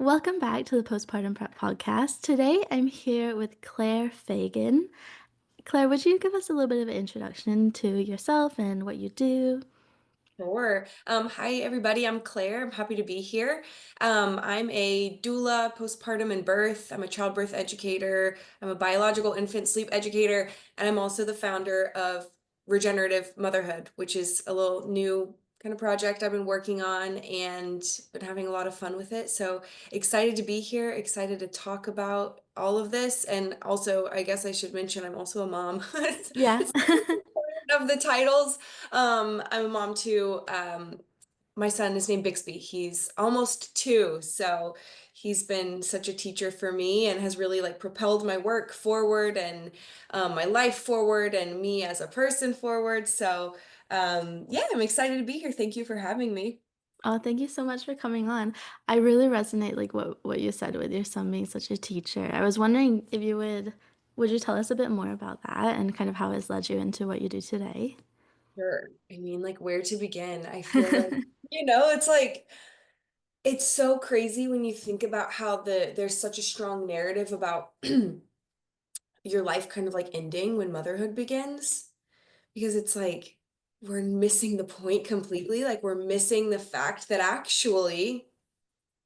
Welcome back to the Postpartum Prep Podcast. Today I'm here with Claire Fagan. Claire, would you give us a little bit of an introduction to yourself and what you do? Sure. Hi, everybody. I'm Claire. I'm happy to be here. I'm a doula, postpartum and birth. I'm a childbirth educator. I'm a biological infant sleep educator. And I'm also the founder of Regenerative Motherhood, which is a little new kind of project I've been working on and been having a lot of fun with it. So excited to be here, excited to talk about all of this. And also, I guess I should mention I'm also a mom. Yeah. It's of the titles. I'm a mom too. My son is named Bixby. He's almost 2, so he's been such a teacher for me and has really like propelled my work forward and my life forward and me as a person forward. So yeah, I'm excited to be here. Thank you for having me. Oh, thank you so much for coming on. I really resonate like what you said with your son being such a teacher. I was wondering if would you tell us a bit more about that and kind of how it's led you into what you do today? Sure. I mean, like where to begin? I feel like, it's like it's so crazy when you think about how there's such a strong narrative about your life kind of like ending when motherhood begins because it's like we're missing the point completely. Like we're missing the fact that actually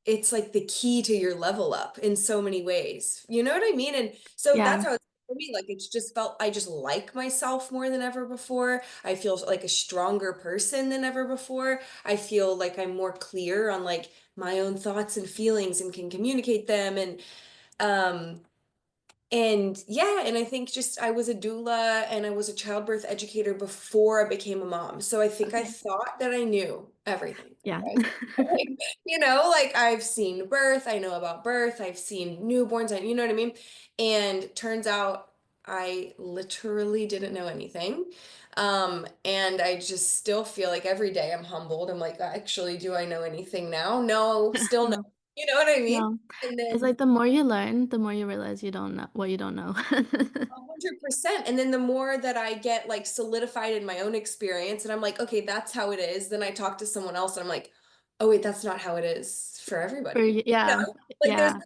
it's like the key to your level up in so many ways. You know what I mean? And so Yeah. that's how it's for me. Like it's just felt I just like myself more than ever before. I feel like a stronger person than ever before. I feel like I'm more clear on like my own thoughts and feelings and can communicate them um and yeah, and I think just I was a doula and I was a childbirth educator before I became a mom. So I think I Okay. thought that I knew everything. Yeah. Like, like I've seen birth, I know about birth, I've seen newborns, you know what I mean? And turns out I literally didn't know anything. And I just still feel like every day I'm humbled. I'm like, actually, do I know anything now? No, still no. No. You know what I mean? No. And It's then like the more you learn, the more you realize you don't know what you don't know. 100%. And then the more that I get like solidified in my own experience, and I'm like, okay, that's how it is. Then I talk to someone else and I'm like, oh wait, that's not how it is for everybody. Yeah. Like Yeah.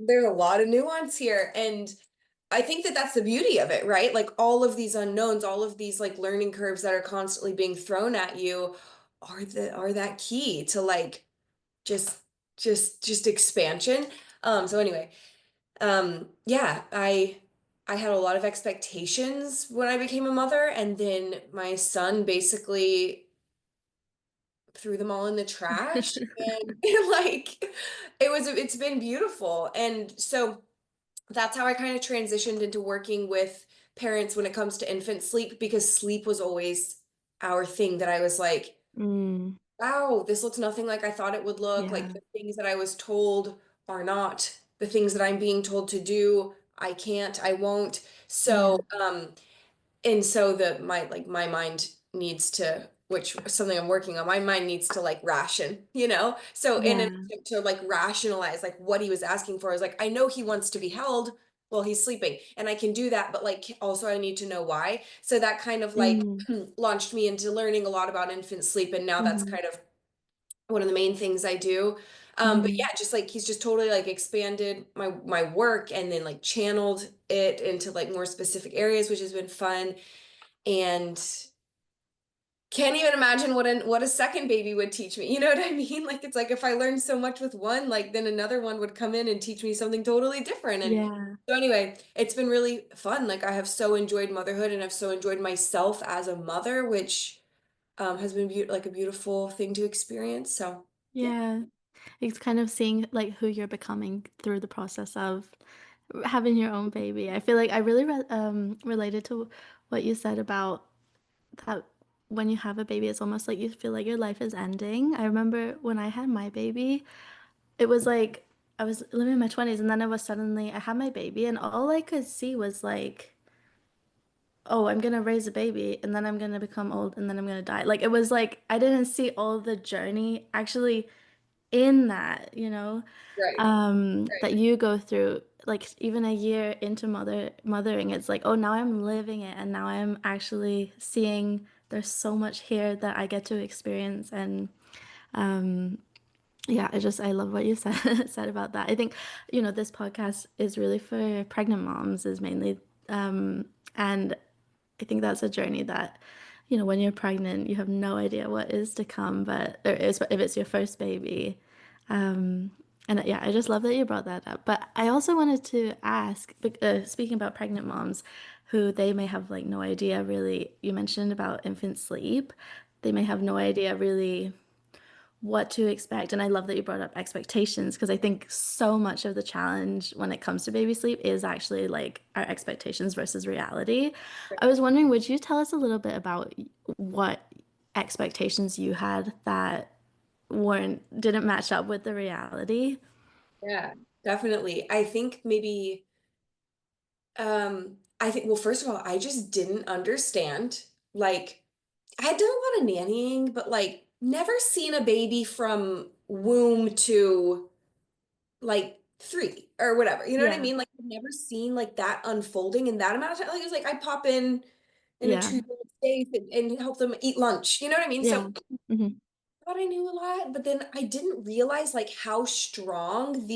there's a lot of nuance here. And I think that that's the beauty of it, right? Like all of these unknowns, all of these like learning curves that are constantly being thrown at you are that key to like just just expansion. So anyway, yeah, I had a lot of expectations when I became a mother, and then my son basically threw them all in the trash. And like it's been beautiful. And so that's how I kind of transitioned into working with parents when it comes to infant sleep, because sleep was always our thing that I was like, Mm, wow, this looks nothing like I thought it would look. Like yeah. the things that I was told are not the things that I'm being told to do. I can't, I won't. Yeah. So, and so my mind needs to, which is something I'm working on, my mind needs to like ration, you know? So in an Yeah. attempt to like rationalize like what he was asking for, I was like, I know he wants to be held while he's sleeping, and I can do that, but like also I need to know why. So that kind of like Mm, launched me into learning a lot about infant sleep, and now that's hmm kind of one of the main things I do. But hmm yeah, just like he's just totally like expanded my work and then like channeled it into like more specific areas, which has been fun. And can't even imagine what a second baby would teach me. You know what I mean? Like it's like if I learned so much with one, like then another one would come in and teach me something totally different. And Yeah. so anyway, it's been really fun. Like I have so enjoyed motherhood and I've so enjoyed myself as a mother, which has been like a beautiful thing to experience. So yeah. Yeah. It's kind of seeing like who you're becoming through the process of having your own baby. I feel like I really related to what you said about that when you have a baby, it's almost like you feel like your life is ending. I remember when I had my baby, it was like I was living in my 20s and then it was suddenly I had my baby and all I could see was like, oh, I'm gonna raise a baby and then I'm gonna become old and then I'm gonna die. Like it was like I didn't see all the journey actually in that, Right. that Right. you go through. Like even a year into mothering, it's like, oh, now I'm living it and now I'm actually seeing there's so much here that I get to experience and Yeah, I love what you said said about that. I think, this podcast is really for pregnant moms is mainly and I think that's a journey that, when you're pregnant, you have no idea what is to come, but if it's your first baby. And yeah, I just love that you brought that up. But I also wanted to ask, speaking about pregnant moms who they may have like no idea really, you mentioned about infant sleep. They may have no idea really what to expect. And I love that you brought up expectations because I think so much of the challenge when it comes to baby sleep is actually like our expectations versus reality. I was wondering, would you tell us a little bit about what expectations you had that didn't match up with the reality? Yeah, definitely. I think maybe I think well, first of all, I just didn't understand. Like I had done a lot of nannying, but like never seen a baby from womb to like 3 or whatever. You know what I Yeah. mean? Like I've never seen like that unfolding in that amount of time. Like it was like I pop in a Yeah. 2-year-old's days and help them eat lunch. You know what I mean? Yeah. So Hmm. I thought I knew a lot, but then I didn't realize like how strong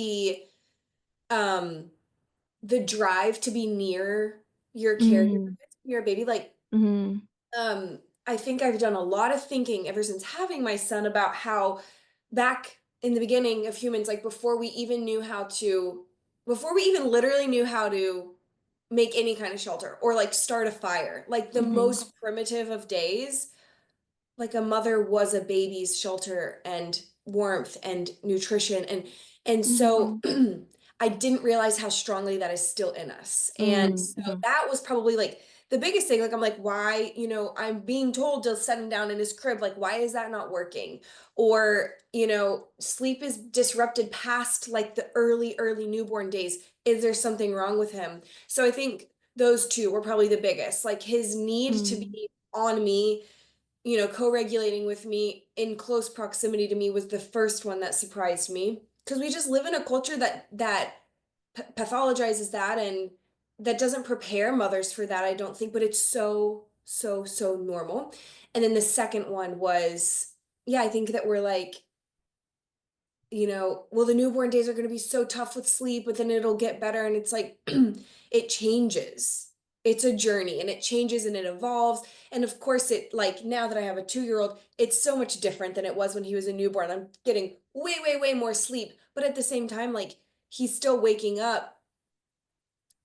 um the drive to be near your caregiver, Hmm. your baby, like Hmm. I think I've done a lot of thinking ever since having my son about how back in the beginning of humans, like before we even literally knew how to make any kind of shelter or like start a fire, like the Hmm. most primitive of days, like a mother was a baby's shelter and warmth and nutrition and so Hmm. I didn't realize how strongly that is still in us. And so Hmm. that was probably like the biggest thing. Like I'm like, why, I'm being told to set him down in his crib. Like, why is that not working? Or, sleep is disrupted past like the early newborn days. Is there something wrong with him? So I think those two were probably the biggest. Like his need to Hmm. be on me, co-regulating with me in close proximity to me was the first one that surprised me because we just live in a culture that pathologizes that and that doesn't prepare mothers for that, I don't think, but it's so normal. And then the second one was, yeah, I think that we're like, well, the newborn days are going to be so tough with sleep, but then it'll get better. And it's like, it changes. It's a journey and it changes and it evolves. And of course, it like now that I have a 2-year-old, it's so much different than it was when he was a newborn. I'm getting way more sleep. But at the same time, like he's still waking up,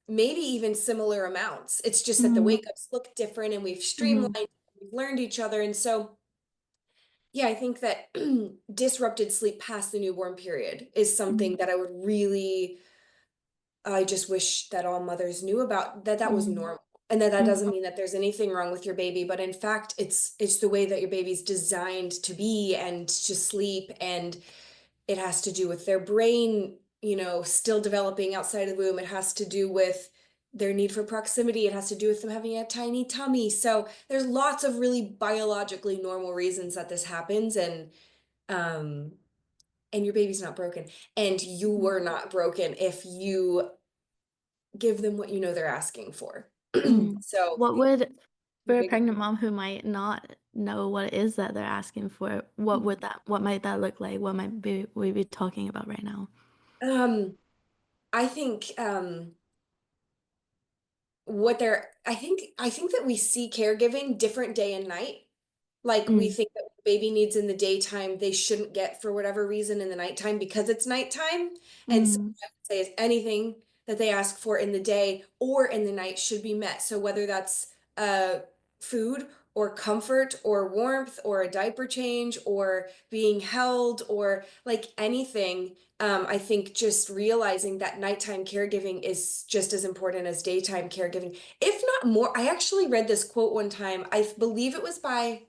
maybe even similar amounts. It's just that the Hmm. wake ups look different and we've Hmm. streamlined, we've learned each other. And so, yeah, I think that disrupted sleep past the newborn period is something that I just wish that all mothers knew about, that was Hmm. normal. And that Hmm. doesn't mean that there's anything wrong with your baby, but in fact, it's the way that your baby's designed to be and to sleep, and it has to do with their brain, still developing outside of the womb. It has to do with their need for proximity. It has to do with them having a tiny tummy. So there's lots of really biologically normal reasons that this happens, um and your baby's not broken and you were not broken if you give them what you know they're asking for. Hmm. So What would, the for a biggest pregnant mom who might not know what it is that they're asking for, what might that look like? What might we be talking about right now? um I think I think that we see caregiving different day and night. Like we Mm. think that what the baby needs in the daytime, they shouldn't get for whatever reason in the nighttime because it's nighttime. And so Mm. I would say is anything that they ask for in the day or in the night should be met. So whether that's food or comfort or warmth or a diaper change or being held or like anything, I think just realizing that nighttime caregiving is just as important as daytime caregiving, if not more. I actually read this quote one time. I believe it was by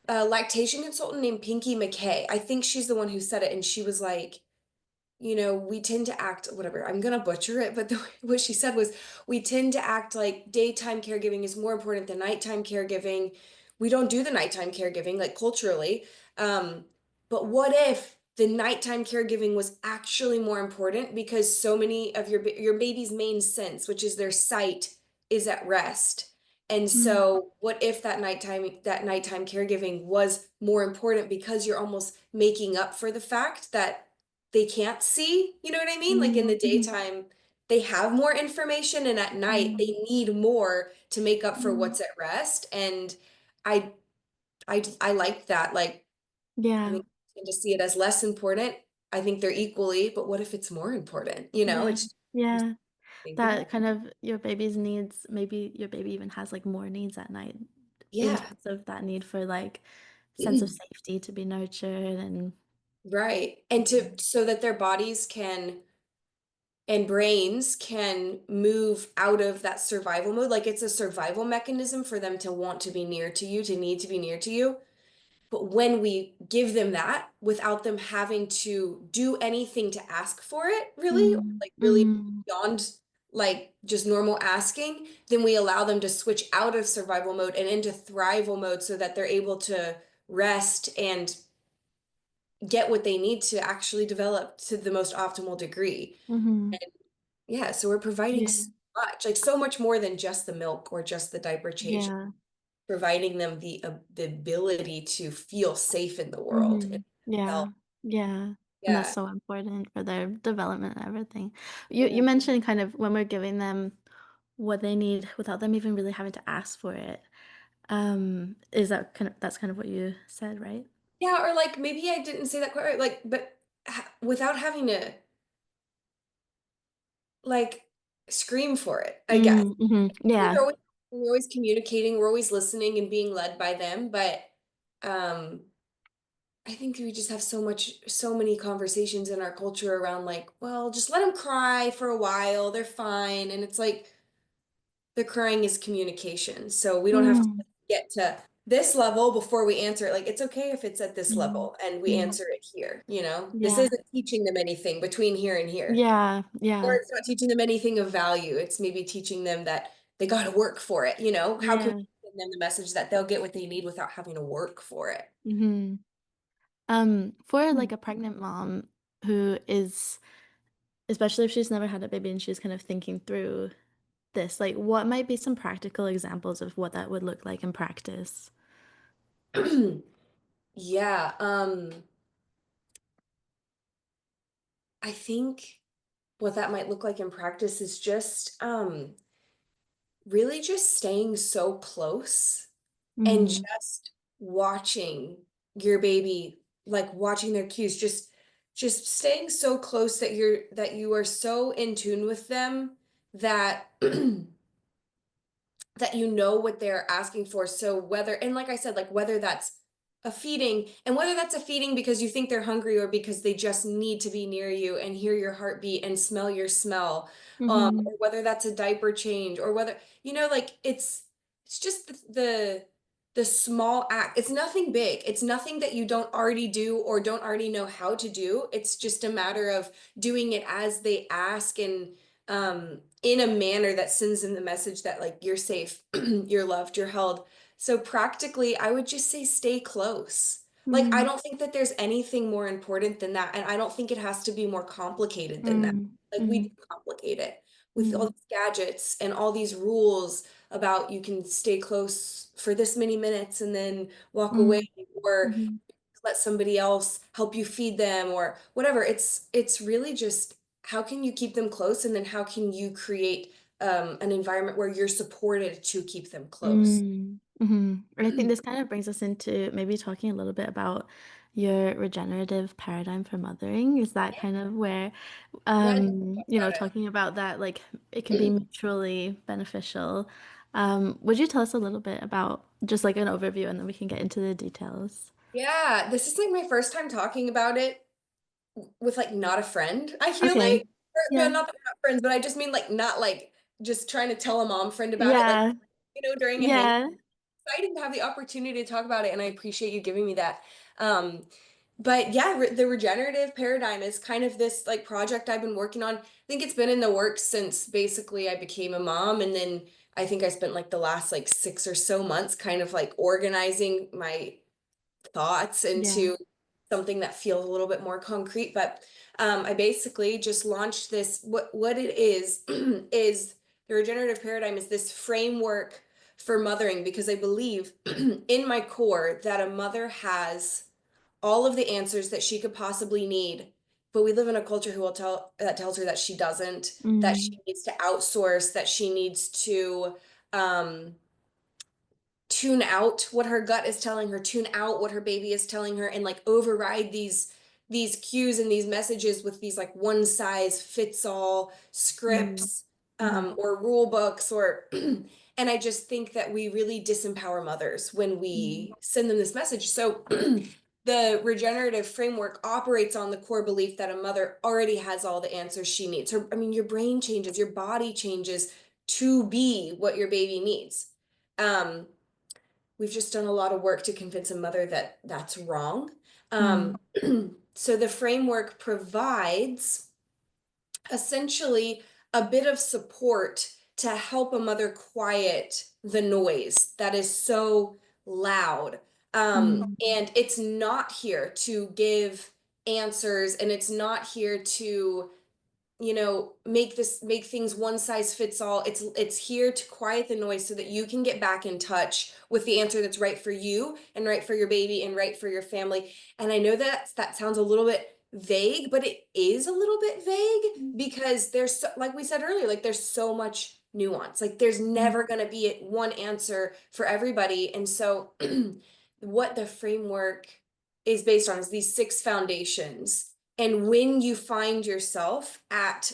a lactation consultant named Pinky McKay. I think she's the one who said it, and she was like, we tend to act, whatever, I'm gonna butcher it, but what she said was, we tend to act like daytime caregiving is more important than nighttime caregiving. We don't do the nighttime caregiving, like culturally. Um, but what if the nighttime caregiving was actually more important because so many of your baby's main sense, which is their sight, is at rest. And Mm. so what if that nighttime caregiving was more important because you're almost making up for the fact that they can't see, you know what I mean? Like in Mm. the Mhm. daytime, they have more information, and at night Mm. they need more to make up for Mm. what's at rest. And I I like that. Like, I Yeah. think to see it as less important. I think they're equally, but what if it's more important? You know, Yeah. just Yeah. think That about. kind of your baby's needs, maybe your baby even has, like, more needs at night in Yeah. terms of that need for, like, sense of safety to be nurtured and Right. And to so that their bodies can and brains can move out of that survival mode. Like it's a survival mechanism for them to want to be near to you, to need to be near to you. But when we give them that without them having to do anything to ask for it, really, or Mm. like really Mm. beyond like just normal asking, then we allow them to switch out of survival mode and into thrival mode so that they're able to rest and get what they need to actually develop to the most optimal degree. Mhm. And yeah, so we're providing Yeah. so much, like so much more than just the milk or just the diaper change, Yeah. providing them the ability to feel safe in the world and Mhm. Yeah. health. Yeah. And that's Yeah. so important for their development and everything. You Yeah. mentioned kind of when we're giving them what they need without them even really having to ask for it. Is that kind of that's kind of what you said, right? Yeah, or like maybe I didn't say that quite right. Like, but without having to like scream for it, I guess. Mm, mhm. Like, Yeah. we're always communicating, we're always listening and being led by them, but um I think we just have so many conversations in our culture around like, well, just let them cry for a while, they're fine. And it's like the crying is communication. So we don't have to Mm, get to this level before we answer it. Like it's okay if it's at this mhm. level and we Mm. answer it here, you know? This Yeah. isn't teaching them anything between here and here. Yeah. Or Yeah. it's not teaching them anything of value. It's maybe teaching them that they got to work for it, you know? How can Yeah. we give them the message that they'll get what they need without having to work for it? Mhm. For, Mm. like, a pregnant mom who is especially if she's never had a baby and she's kind of thinking through this, like, what might be some practical examples of what that would look like in practice? Yeah, I think what that might look like in practice is just really just staying so close and Mhm. just watching your baby, like watching their cues, just staying so close that you are so in tune with them that that you know what they're asking for. So whether, and like I said, like whether that's a feeding, and whether that's a feeding because you think they're hungry or because they just need to be near you and hear your heartbeat and smell your smell, Mhm. or whether that's a diaper change, or whether, you know, like it's just the small act. It's nothing big. It's nothing that you don't already do or don't already know how to do. It's just a matter of doing it as they ask, and in a manner that sends them the message that like you're safe, you're loved, you're held. So practically, I would just say stay close. Like I Mhm. don't think that there's anything more important than that, and I don't think it has to be more complicated than that. Mm. Like we do Mhm. complicate it with all Mhm. these gadgets and all these rules about you can stay close for this many minutes and then walk away, Mm. or Mhm. let somebody else help you feed them or whatever. It's really just how can you keep them close, and then how can you create an environment where you're supported to keep them close. Mm. Mhm. And I think this kind of brings us into maybe talking a little bit about your regenerative paradigm for mothering. Is that kind of where, Yeah, talk about talking about that, like, it can be it. mutually beneficial. Would you tell us a little bit about just like an overview and then we can get into the details? Yeah, this is like my first time talking about it with like not a friend. I feel Okay. like, or, no, Yeah. not that we're not friends, but I just mean like not like just trying to tell a mom friend about it, like Yeah. during a hang. Yeah. Excited to have the opportunity to talk about it, and I appreciate you giving me that. Um, but yeah, the regenerative paradigm is kind of this like project I've been working on. I think it's been in the works since basically I became a mom, and then I think I spent like the last like 6 or so months kind of like organizing my thoughts Yeah. into something that feels a little bit more concrete. But I basically just launched this. What it is is the regenerative paradigm is this framework for mothering, because I believe in my core that a mother has all of the answers that she could possibly need. But we live in a culture who will tell that tells her that she doesn't, that she Mm, needs to outsource, that she needs to um, tune out what her gut is telling her, tune out what her baby is telling her, and like override these cues and these messages with these like one size fits all mm, scripts, mm, or rule books, or and I just think that we really disempower mothers when mm, we send them this message. So the regenerative framework operates on the core belief that a mother already has all the answers she needs. I mean, your brain changes, your body changes to be what your baby needs. Um, we've just done a lot of work to convince a mother that that's wrong. mm, So the framework provides essentially a bit of support to help a mother quiet the noise that is so loud. mm, And it's not here to give answers, and it's not here to make things one size fits all. It's here to quiet the noise so that you can get back in touch with the answer that's right for you and right for your baby and right for your family. And I know that sounds a little bit vague, but it is a little bit vague because there's like we said earlier, like there's so much nuance. Like there's mm, never going to be one answer for everybody. And so what the framework is based on is these six foundations. And when you find yourself at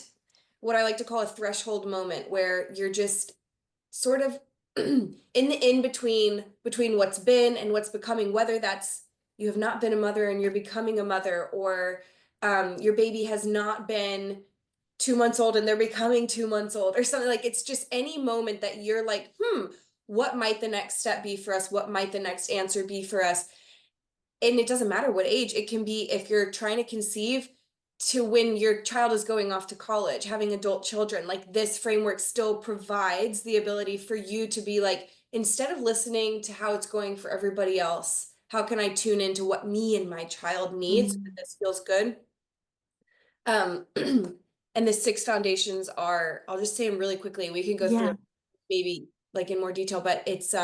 what I like to call a threshold moment where you're just sort of in the in between what's been and what's becoming, whether that's you have not been a mother and you're becoming a mother, or your baby has not been 2 months old and they're becoming 2 months old, or something, like it's just any moment that you're like, what might the next step be for us? What might the next answer be for us? And it doesn't matter what age. It can be if you're trying to conceive to when your child is going off to college, having adult children. Like this framework still provides the ability for you to be like, instead of listening to how it's going for everybody else, how can I tune into what me and my child needs so that mm. this feels good? And the six foundations are, I'll just say them really quickly. We can go through Yeah. it maybe like in more detail, but it's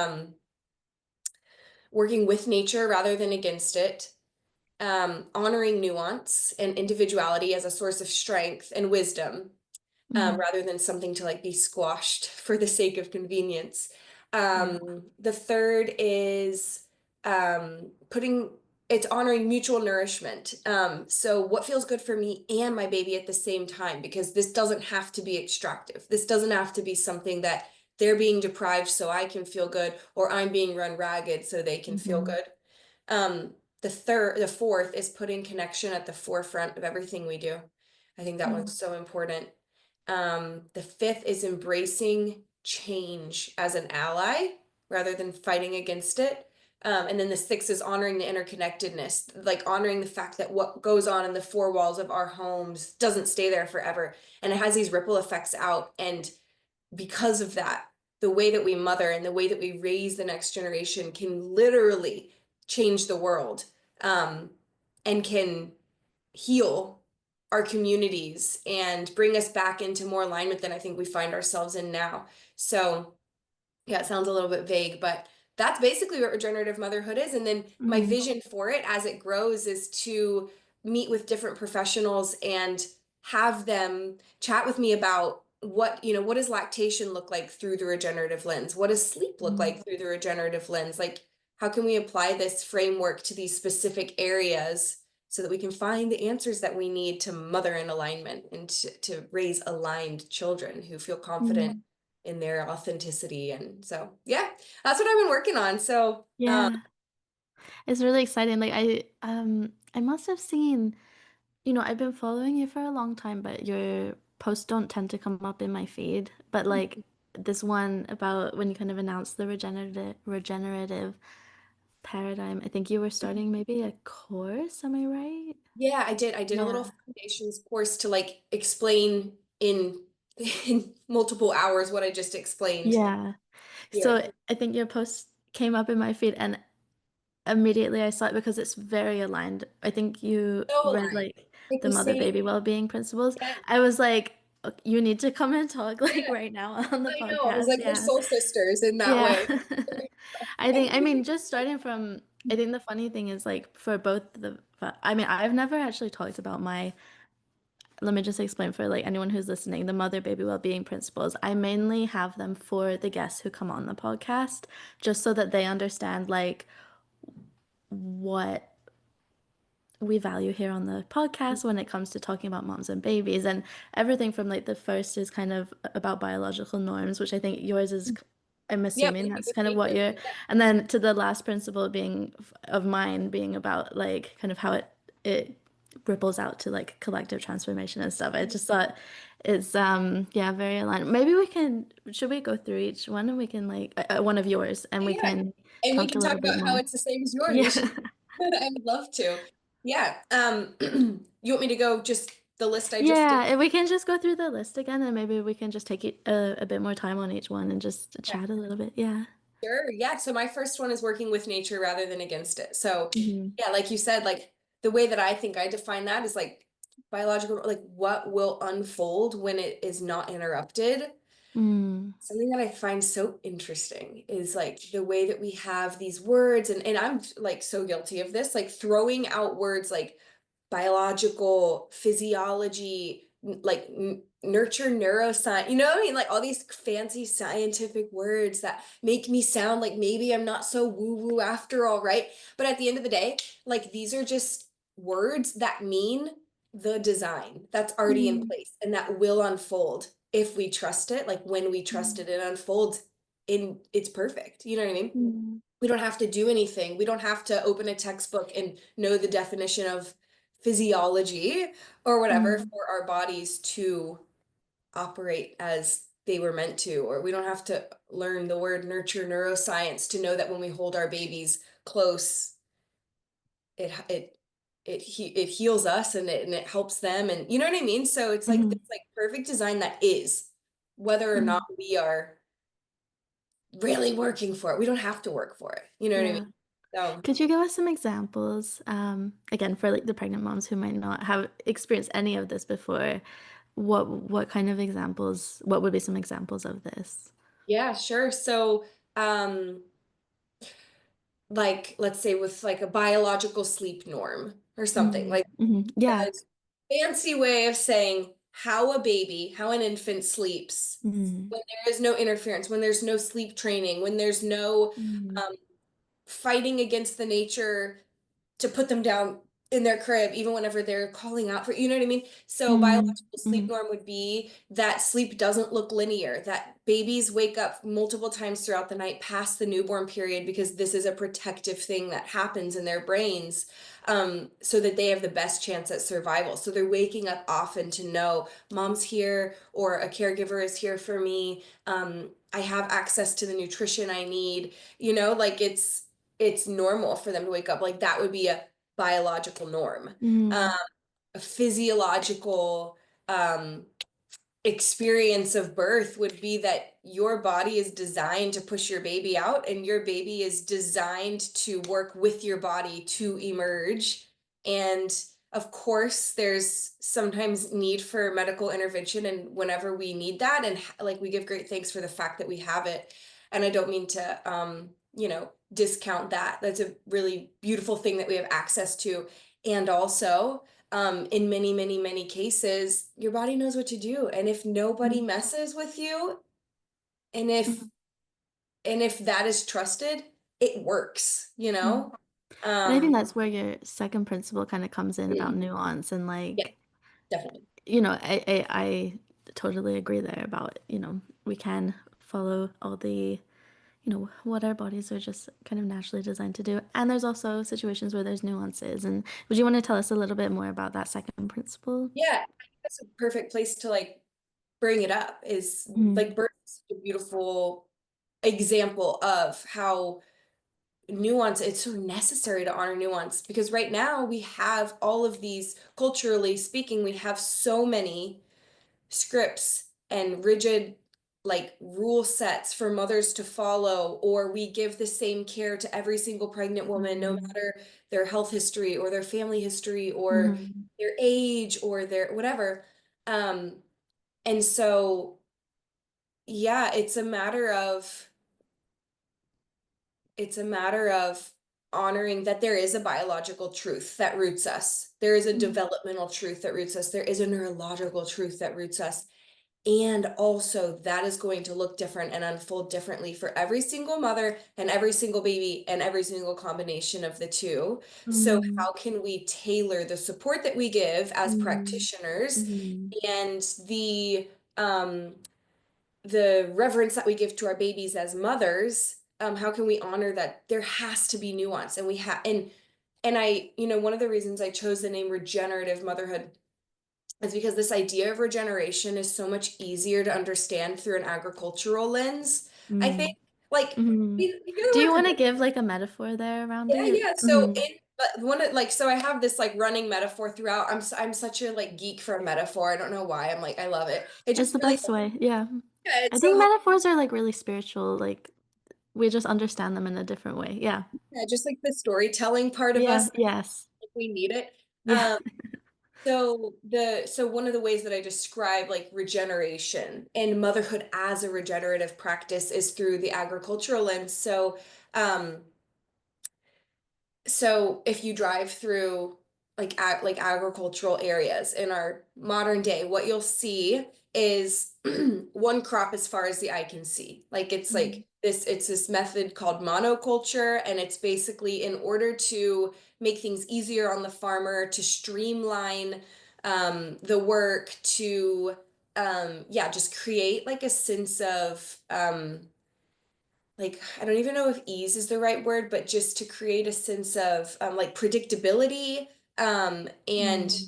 working with nature rather than against it, honoring nuance and individuality as a source of strength and wisdom, Mm, rather than something to like be squashed for the sake of convenience. yeah. The third is putting it's honoring mutual nourishment. So what feels good for me and my baby at the same time, because this doesn't have to be extractive. This doesn't have to be something that they're being deprived so I can feel good, or I'm being run ragged so they can feel Mhm, good. The fourth is putting connection at the forefront of everything we do. I think that mm, one's so important. The fifth is embracing change as an ally rather than fighting against it. And then the sixth is honoring the interconnectedness, like honoring the fact that what goes on in the four walls of our homes doesn't stay there forever. And it has these ripple effects out. And because of that, the way that we mother and the way that we raise the next generation can literally change the world, um, and can heal our communities and bring us back into more alignment than I think we find ourselves in now. So yeah, it sounds a little bit vague, but that's basically what regenerative motherhood is. And then my mm, vision for it as it grows is to meet with different professionals and have them chat with me about what does lactation look like through the regenerative lens? What does sleep look mm, like through the regenerative lens? Like, how can we apply this framework to these specific areas so that we can find the answers that we need to mother in alignment and to raise aligned children who feel confident mm. in their authenticity. And so, yeah, that's what I've been working on. So, Yeah. It's really exciting. Like I must have seen, I've been following you for a long time, but your posts don't tend to come up in my feed. But like this one about when you kind of announced the regenerative paradigm, I think you were starting maybe a course, am I right? yeah, I did a little Yeah. foundations course to like explain in in multiple hours what I just explained Yeah. here. So I think your post came up in my feed and immediately I saw it because it's very aligned. I think you So read aligned. like Like the the mother same. baby well-being principles. Yeah. I was like, you need to come and talk like Yeah, right now on the I know. It was podcast. like we're Yeah. soul sisters in that Yeah. way. I mean, just starting from, I think the funny thing is like for both I mean, I've never actually talked about let me just explain for like anyone who's listening, the mother baby well-being principles. I mainly have them for the guests who come on the podcast, just so that they understand like what we value here on the podcast when it comes to talking about moms and babies. And everything from like the first is kind of about biological norms, which I think yours is, I'm Yeah, assuming maybe that's with kind of what nature. you're, and then to the last principle being of mine being about like kind of how it ripples out to like collective transformation and stuff. I just thought it's yeah, very aligned. Maybe we can, should we go through each one and we can like one of yours and we Yeah. can And we talk a can talk little bit about how more. it's the same as yours. We Yeah. should, I would love to. Yeah. You want me to go just the list I just did? Yeah, if we can just go through the list again, and maybe we can just take a bit more time on each one and just Yeah, chat a little bit. Yeah. sure. Yeah. So my first one is working with nature rather than against it. So Hmm. yeah, like you said, like the way that I think I define that is like biological, like what will unfold when it is not interrupted. Mm. Something that I find so interesting is like the way that we have these words, and I'm like so guilty of this, like throwing out words like biological, physiology, like nurture, neuroscience, you know what I mean? Like all these fancy scientific words that make me sound like maybe I'm not so woo-woo after all, right? But at the end of the day, like these are just words that mean the design that's already in Mm. place and that will unfold if we trust it. Like when we trust Mm. it, it unfolds in it's perfect. You know what I mean? Mm. We don't have to do anything. We don't have to open a textbook and know the definition of physiology or whatever Mm. for our bodies to operate as they were meant to. Or we don't have to learn the word nurture neuroscience to know that when we hold our babies close, it heals us and it helps them, and you know what I mean? So it's like Mm. this like perfect design that is whether or not Mm. we are really working for it. We don't have to work for it. You know what I mean? Yeah. So Could you give us some examples, again, for like the pregnant moms who might not have experienced any of this before? What kind of examples, what would be some examples of this? yeah, sure. So um like let's say with like a biological sleep norm or something, Mm. like Hmm. Yeah. a fancy way of saying how a baby, how an infant sleeps Mm. when there is no interference, when there's no sleep training, when there's no Mm. um, fighting against the nature to put them down in their crib, even whenever they're calling out for, you know what I mean? So Mm. biological sleep Mm. norm would be that sleep doesn't look linear, that babies wake up multiple times throughout the night past the newborn period because this is a protective thing that happens in their brains, so that they have the best chance at survival. So they're waking up often to know mom's here or a caregiver is here for me. I have access to the nutrition I need, like it's normal for them to wake up. Like that would be a biological norm. Um, Mm. a physiological um, experience of birth would be that your body is designed to push your baby out, and your baby is designed to work with your body to emerge. And of course, there's sometimes need for medical intervention, and whenever we need that, and like we give great thanks for the fact that we have it. And I don't mean to, discount that. That's a really beautiful thing that we have access to. And also, in many, many, many cases, your body knows what to do. And if nobody Mm. messes with you, and if Mm. and if that is trusted, it works, you Mm. know? And I think Um, that's where your second principle kind of comes in about mm, nuance and yeah, like, definitely. I totally agree there about, we can follow all the, what our bodies are just kind of naturally designed to do. And there's also situations where there's nuances. And would you want to tell us a little bit more about that second principle? Yeah, I think that's a perfect place to like bring it up is Mm. like birth is a beautiful example of how nuance, it's so necessary to honor nuance, because right now we have all of these, culturally speaking, we have so many scripts and rigid like rule sets for mothers to follow, or we give the same care to every single pregnant woman no Mm. matter their health history or their family history or Mm. their age or their whatever. um And so, yeah, it's a matter of honoring that there is a biological truth that roots us. There is a Mm. developmental truth that roots us. There is a neurological truth that roots us. And also, that is going to look different and unfold differently for every single mother and every single baby and every single combination of the two. So, Mm. how can we tailor the support that we give as Mm. practitioners Mm. and um, the reverence that we give to our babies as mothers? How can we honor that there has to be nuance, and we have and I, one of the reasons I chose the name regenerative motherhood is because this idea of regeneration is so much easier to understand through an agricultural lens. I think, Mm. like, Mm. you hear Do you the want word to regen- give like a metaphor there around yeah, it? yeah. So Mm. but so I have this like running metaphor throughout. I'm such a like geek for a metaphor. I don't know why. I'm like I love it. It It's just the really best way. Yeah. yeah, I it's so think helpful. metaphors are like really spiritual. Like we just understand them in a different way. Yeah. Yeah, just like the storytelling part of us, Yeah. Yes. we need it. Yeah. Um, so one of the ways that I describe like regeneration and motherhood as a regenerative practice is through the agricultural lens. Um, so if you drive through like agricultural areas in our modern day, what you'll see is one crop as far as the eye can see. Like Mm. it's this method called monoculture, and it's basically in order to make things easier on the farmer, to streamline the work, to yeah, just create like a sense of like I don't even know if ease is the right word, but just to create a sense of like predictability, and Mm.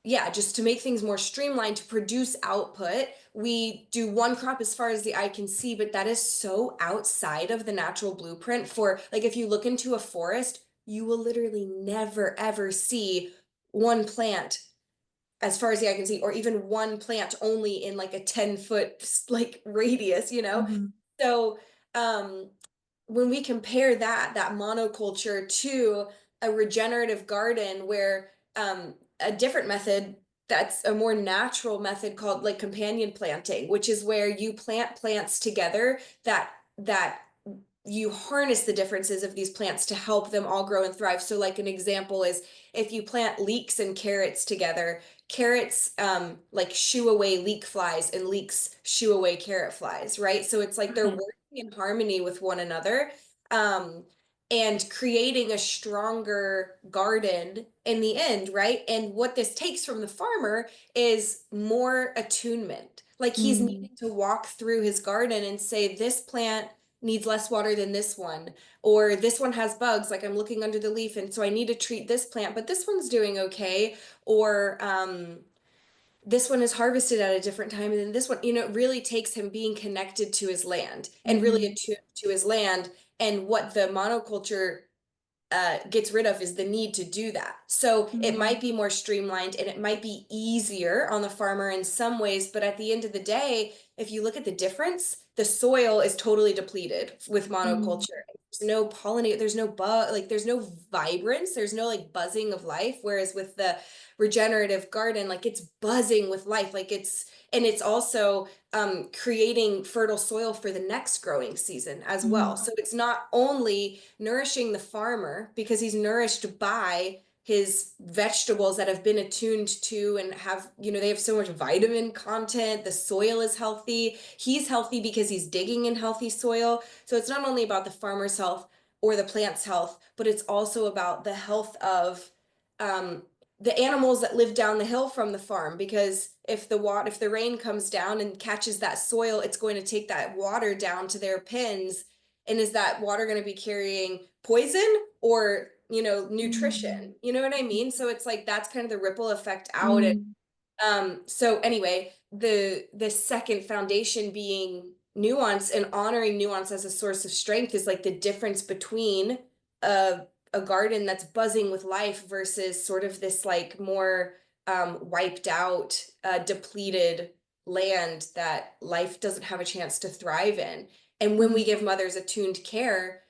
yeah, just to make things more streamlined to produce output. We do one crop as far as the eye can see, but that is so outside of the natural blueprint for like if you look into a forest, you will literally never ever see one plant as far as the eye can see, or even one plant only in like a 10-foot like radius, you know? Mhm. So um when we compare that monoculture to a regenerative garden where a different method that's a more natural method called like companion planting, which is where you plant plants together that you harness the differences of these plants to help them all grow and thrive. So like an example is if you plant leeks and carrots together, carrots like shoo away leek flies and leeks shoo away carrot flies, right? So it's like they're Okay. working in harmony with one another, um, and creating a stronger garden in the end, right? And what this takes from the farmer is more attunement. Like he's Mm. needing to walk through his garden and say, this plant needs less water than this one, or this one has bugs, like I'm looking under the leaf, and so I need to treat this plant, but this one's doing okay. Or this one is harvested at a different time than this one. It really takes him being connected to his land and really Mhm. attuned to his land. And what the monoculture gets rid of is the need to do that. So it Mm. might be more streamlined and it might be easier on the farmer in some ways, but at the end of the day, if you look at the difference, the soil is totally depleted with Mm. monoculture. There's no pollinate, there's no bug, like there's no vibrance, there's no like buzzing of life. Whereas with the regenerative garden, like it's buzzing with life, and it's also creating fertile soil for the next growing season as well. Mm. So it's not only nourishing the farmer because he's nourished by his vegetables that have been attuned to and have, they have so much vitamin content. The soil is healthy. He's healthy because he's digging in healthy soil. So it's not only about the farmer's health or the plant's health, but it's also about the health of um, the animals that live down the hill from the farm, because if the rain comes down and catches that soil, it's going to take that water down to their pens. And is that water going to be carrying poison or Mm. nutrition? You know what I mean? So it's like that's kind of the ripple effect out. Mm. So anyway, the second foundation being nuance, and honoring nuance as a source of strength is like the difference between a garden that's buzzing with life versus sort of this like more wiped out, depleted land that life doesn't have a chance to thrive in. And when we Mm. give mothers attuned care,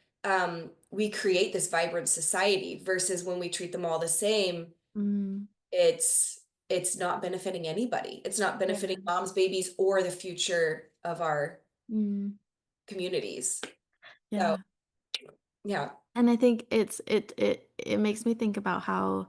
we create this vibrant society versus when we treat them all the same. Mm. It's it's not benefiting anybody. It's not Yeah. benefiting moms, babies, or the future of our Mm, communities. So yeah. yeah, And I think it makes me think about how,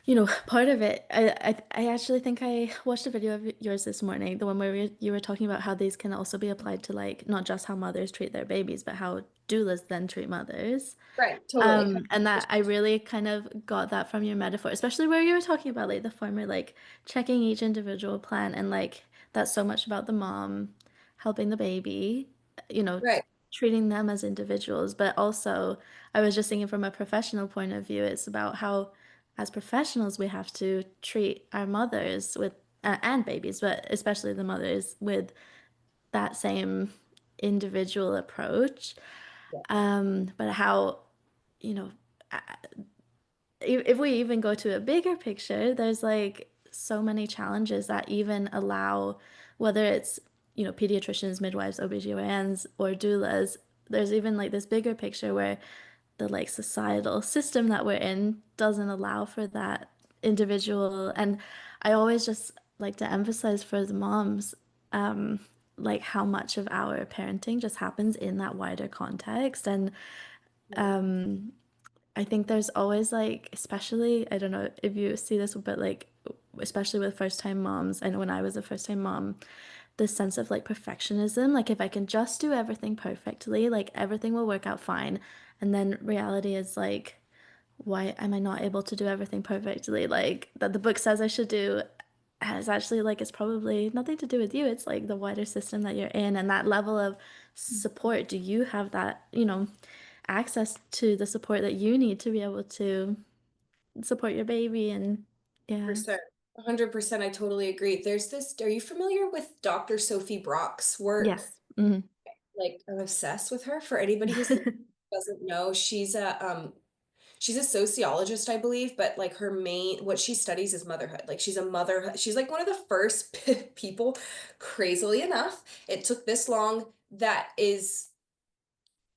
you know, part of it, I actually think I watched a video of yours this morning, the one where you were talking about how these can also be applied to like not just how mothers treat their babies, but how doulas then treat mothers. right, totally. And that I really kind of got that from your metaphor, especially where you were talking about like the farmer, like checking each individual plant and like that's so much about the mom helping the baby, you know, Right. treating them as individuals. But also, I was just thinking from a professional point of view, it's about how as professionals we have to treat our mothers with and babies, but especially the mothers with that same individual approach. Yeah. But how, you know, if we even go to a bigger picture, there's like so many challenges that even allow, whether it's, you know, pediatricians, midwives, OBGYNs, or doulas, there's even like this bigger picture where the like societal system that we're in doesn't allow for that individual. And I always just like to emphasize for the moms, like how much of our parenting just happens in that wider context. And I think there's always like, especially, I don't know if you see this, but like, especially with first time moms, I know when I was a first time mom, this sense of like perfectionism, like if I can just do everything perfectly, like everything will work out fine. And then reality is like, why am I not able to do everything perfectly? Like that the book says I should do has actually like it's probably nothing to do with you. It's like the wider system that you're in and that level of support. Do you have that, you know, access to the support that you need to be able to support your baby and yeah. 100%. I totally agree. There's this, are you familiar with Dr. Sophie Brock's work? Yes. Mhm. Like, I'm obsessed with her. For anybody doesn't know, she's a sociologist, I believe, but like her main what she studies is motherhood. Like she's like one of the first people, crazily enough, it took this long, that is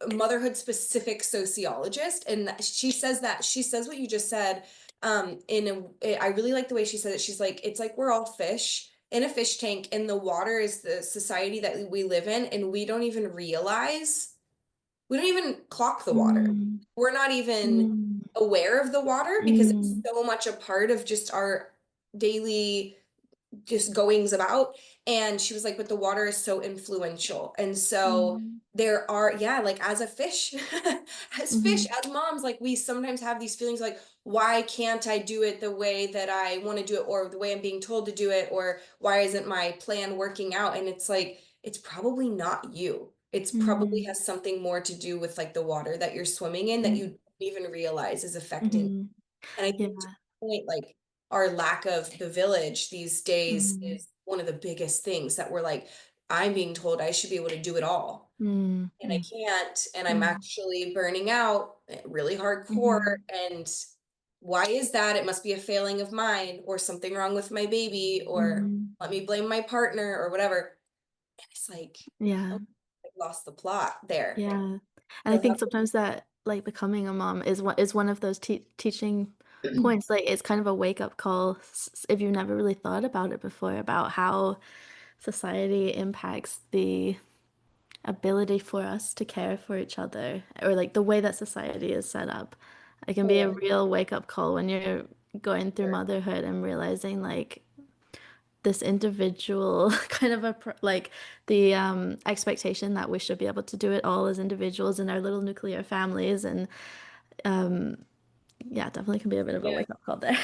motherhood specific sociologist. And she says what you just said. I really like the way she said it. She's like, it's like we're all fish in a fish tank, and the water is the society that we live in, and we don't even clock the water. Mm, We're not even mm, aware of the water because it's mm, so much a part of just our daily just goings about. And she was like, but the water is so influential. And so mm, there are, yeah, like as a fish, mhm, as moms, like we sometimes have these feelings like, why can't I do it the way that I want to do it, or the way I'm being told to do it, or why isn't my plan working out? And it's like, it's probably not you. It's probably mm, has something more to do with like the water that you're swimming in that you mm, don't even realize is affecting. mhm. And I think to Yeah. the point, like our lack of the village these days Mm, is one of the biggest things that we're like, I'm being told I should be able to do it all. mm, And I mm, can't, and I'm mm, actually burning out really hardcore. mhm, And why is that? It must be a failing of mine, or something wrong with my baby, or mhm. let me blame my partner, or whatever. And it's like, Yeah. oh, I lost the plot there. Yeah. And I So think sometimes that like becoming a mom is one of those teaching how points. Like it's kind of a wake up call if you've never really thought about it before about how society impacts the ability for us to care for each other or like the way that society is set up. It can be a totally. real wake up call when you're going through motherhood and realizing like this individual kind of like the expectation that we should be able to do it all as individuals in our little nuclear families and yeah, definitely can be a bit of a Yeah. wake up call there.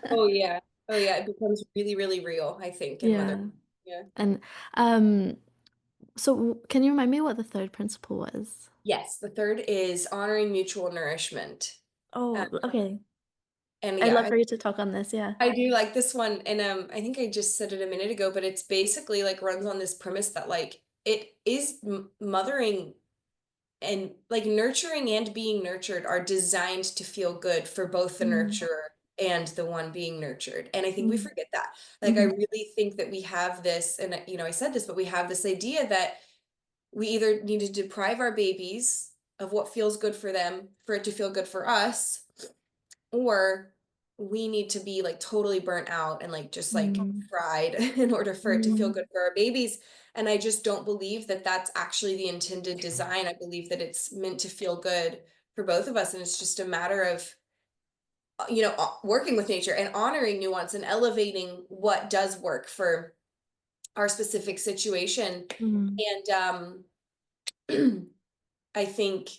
Oh yeah. Oh yeah. It becomes really, really real, I think, in mother. Yeah. Yeah. And um so can you remind me what the third principle was? Yes. The third is honoring mutual nourishment. Uh, Oh, okay. and I'd love yeah, for you to talk on this, yeah. I do like this one. And I think I just said it a minute ago, but it's basically like runs on this premise that like it is mothering, and like nurturing and being nurtured are designed to feel good for both the Mm, nurturer and the one being nurtured. And I think we mm, forget that. Like I mhm, really think that we have this, and I said this, but we have this idea that we either need to deprive our babies of what feels good for them for it to feel good for us, or we need to be like totally burnt out and like just like Mm, fried in order for it to feel mm, good for our babies. And I just don't believe that that's actually the intended design. I believe that it's meant to feel good for both of us. And it's just a matter of, working with nature and honoring nuance and elevating what does work for our specific situation. mm, And I think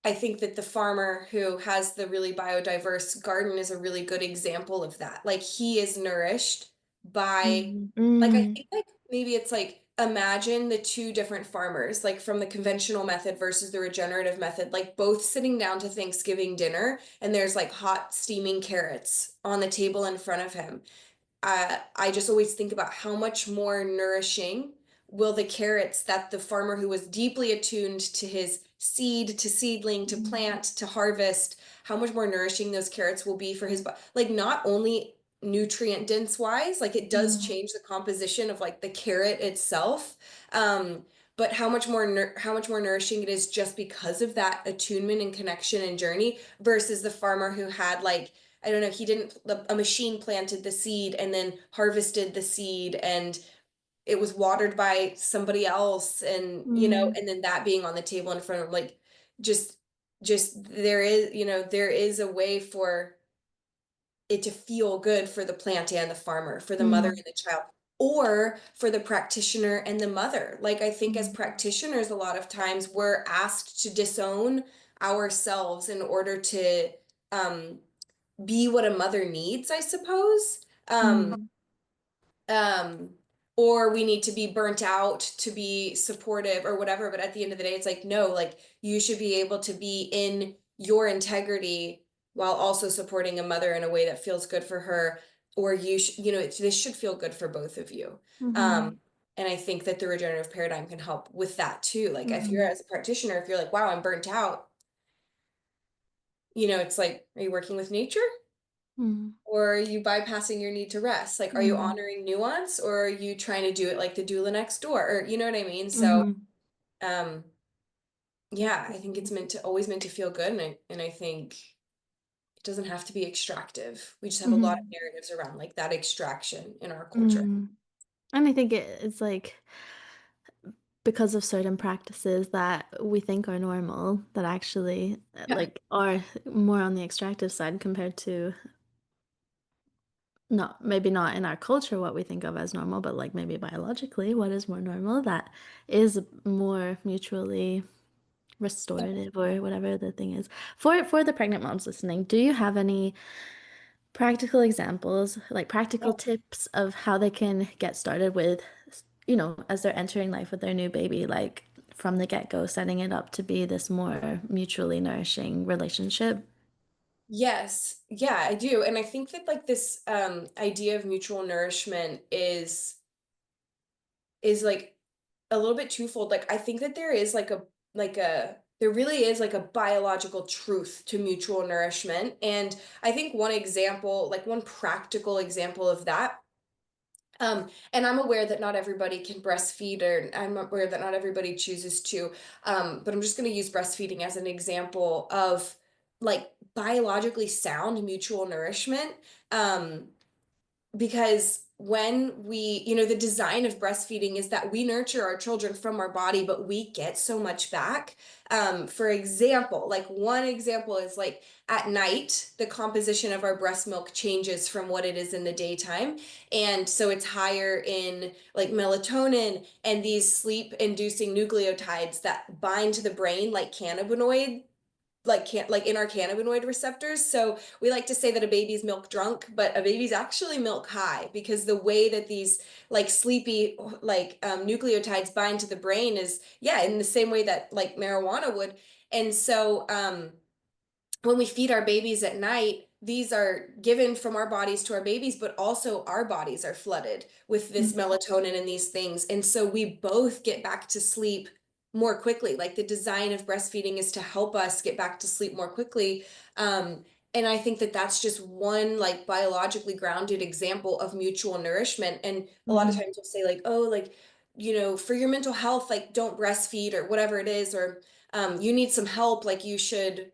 I think that the farmer who has the really biodiverse garden is a really good example of that. Like he is nourished by, mm, like, I mm, think like maybe it's like imagine the two different farmers, like from the conventional method versus the regenerative method, like both sitting down to Thanksgiving dinner and there's like hot steaming carrots on the table in front of him. I just always think about how much more nourishing will the carrots that the farmer who was deeply attuned to his seed, to seedling, to mm, plant, to harvest, how much more nourishing those carrots will be for his body. Like not only nutrient dense wise, like it does mm, change the composition of like the carrot itself. But how much more nourishing it is just because of that attunement and connection and journey versus the farmer who had like I don't know, he didn't, a machine planted the seed and then harvested the seed and it was watered by somebody else and, mm, and then that being on the table in front of him, like just, just there is, there is a way for it to feel good for the plant and the farmer, for the mother mm, and the child, or for the practitioner and the mother. Like I think as mm, practitioners, a lot of times we're asked to disown ourselves in order to, um, be what a mother needs, I suppose. mm, Um, or we need to be burnt out to be supportive or whatever. But at the end of the day, it's like, no, like you should be able to be in your integrity while also supporting a mother in a way that feels good for her. Or this should feel good for both of you. mhm, Um, and I think that the regenerative paradigm can help with that too. Like if you're mhm, as a practitioner, if you're like, wow, I'm burnt out, it's like, are you working with nature? mm, Or are you bypassing your need to rest? Like, are you mm, honoring nuance or are you trying to do it like the doula next door? Or you know what I mean? So, mhm, um, yeah, I think it's always meant to feel good. And I think it doesn't have to be extractive. We just have a lot of mhm, narratives around like that extraction in our culture. mm. And I think it's like because of certain practices that we think are normal that actually Yeah. like are more on the extractive side compared to not maybe not in our culture what we think of as normal, but like maybe biologically what is more normal that is more mutually restorative or whatever the thing is. For the pregnant moms listening, do you have any practical examples, like practical tips of how they can get started with, as they're entering life with their new baby, like from the get-go, setting it up to be this more mutually nourishing relationship? Yes. Yeah, I do. And I think that like this idea of mutual nourishment is like a little bit twofold. Like I think that there is there really is like a biological truth to mutual nourishment. And I think one example, like one practical example of that, and I'm aware that not everybody can breastfeed, or I'm aware that not everybody chooses to, but I'm just going to use breastfeeding as an example of like biologically sound mutual nourishment. Um, because when the design of breastfeeding is that we nurture our children from our body but we get so much back. For example, like one example is like at night the composition of our breast milk changes from what it is in the daytime, and so it's higher in like melatonin and these sleep inducing nucleotides that bind to the brain like cannabinoid, like can like in our cannabinoid receptors. So we like to say that a baby's milk drunk, but a baby's actually milk high because the way that these like sleepy nucleotides bind to the brain is, yeah, in the same way that like marijuana would. And so when we feed our babies at night, these are given from our bodies to our babies, but also our bodies are flooded with this melatonin and these things. And so we both get back to sleep more quickly. Like the design of breastfeeding is to help us get back to sleep more quickly. And I think that that's just one like biologically grounded example of mutual nourishment. And a lot of Mm-hmm. times we'll say like, oh, like, for your mental health, like don't breastfeed or whatever it is, or you need some help, like you should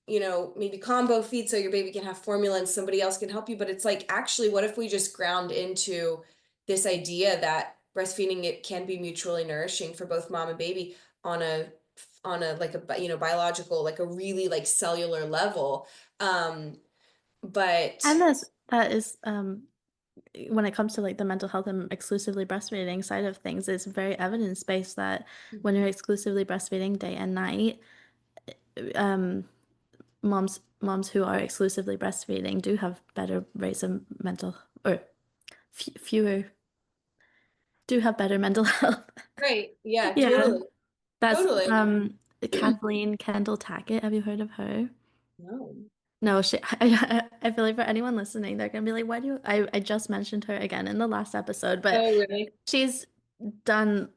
maybe combo feed so your baby can have formula and somebody else can help you. But it's like, actually, what if we just ground into this idea that breastfeeding, it can be mutually nourishing for both mom and baby on a like a biological, like a really like cellular level. But And that is when it comes to like the mental health and exclusively breastfeeding side of things, it's very evidence-based that when you're exclusively breastfeeding day and night, um, moms who are exclusively breastfeeding do have better rates of mental or fewer do have better mental health. right, yeah, Yeah, totally, that's totally. Kathleen Kendall Tackett. Have you heard of her? No. No, I feel like for anyone listening, they're gonna be like, why do you, I just mentioned her again in the last episode, but Oh, really? she's done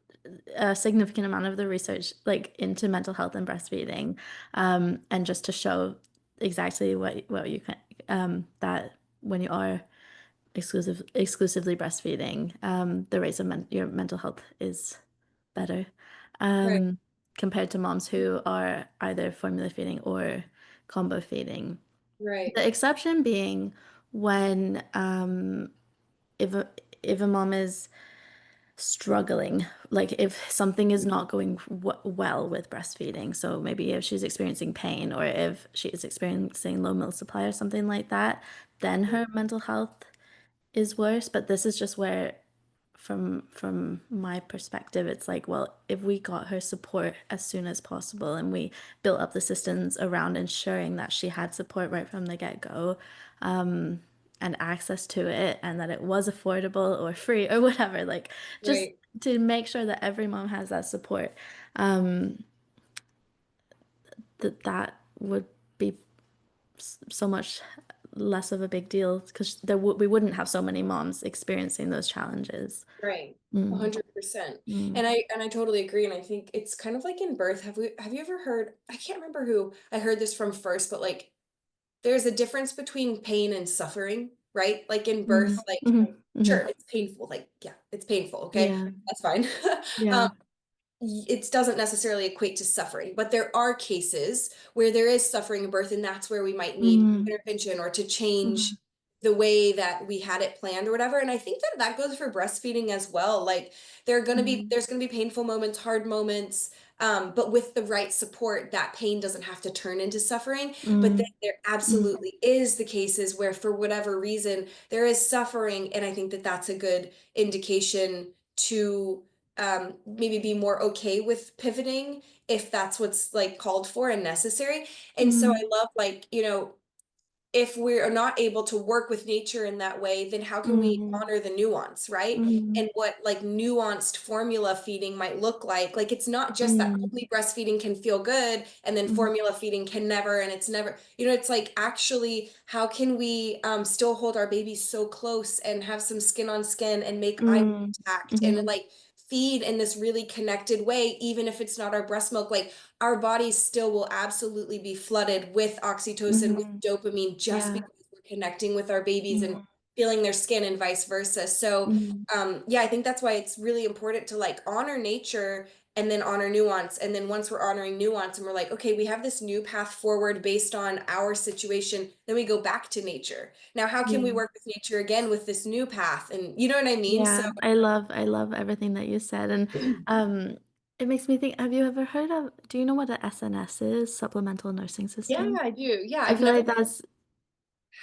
a significant amount of the research like into mental health and breastfeeding, and just to show exactly what you can that when you are exclusively breastfeeding, the rates of your mental health is better, Right, um, compared to moms who are either formula feeding or combo feeding. right, The exception being when if a if a mom is struggling, like if something is not going well with breastfeeding, so maybe if she's experiencing pain or if she is experiencing low milk supply or something like that, then her mental health is worse. But this is just where from my perspective, it's like, well, if we got her support as soon as possible and we built up the systems around ensuring that she had support right from the get-go, and access to it and that it was affordable or free or whatever, like just right, to make sure that every mom has that support, um, that would be so much less of a big deal because we wouldn't have so many moms experiencing those challenges. right. Mm, 100%. mm, And I totally agree. And I think it's kind of like in birth. Have you ever heard, I can't remember who I heard this from first, but like there's a difference between pain and suffering, right? Like in birth, mm, like mhm, sure, mhm. it's painful. Like, yeah, it's painful, okay? Yeah, That's fine. Um, yeah. it doesn't necessarily equate to suffering, but there are cases where there is suffering in birth, and that's where we might need Mm, intervention or to change mhm, the way that we had it planned or whatever. And I think that that goes for breastfeeding as well. Like mm, there's gonna be painful moments, hard moments, but with the right support, that pain doesn't have to turn into suffering. But then mm, there mm, absolutely is the cases where, for whatever reason, there is suffering, and I think that that's a good indication to maybe be more okay with pivoting if that's what's like called for and necessary. And so mm, I love, like, if we're not able to work with nature in that way, then how can we mm, honor the nuance, right? mm, And what like nuanced formula feeding might look like. Like it's not just that mm, only breastfeeding can feel good and then mm, formula feeding can never, and it's never, it's like, actually, how can we still hold our babies so close and have some skin on skin and make eye mm, contact and mhm, like feed in this really connected way, even if it's not our breast milk. Like our bodies still will absolutely be flooded with oxytocin, with mhm. dopamine, just Yeah. because we're connecting with our babies and Mm, feeling their skin and vice versa. So, mm, yeah, I think that's why it's really important to like honor nature and then honor nuance. And then once we're honoring nuance and we're like, okay, we have this new path forward based on our situation, then we go back to nature. Now, how can we yeah. work with nature again with this new path? And you know what I mean? So, Yeah. I love everything that you said. And um it makes me think, have you ever heard of, do you know what a SNS is? Supplemental nursing yeah, system? I do. Yeah, I I've feel never like that's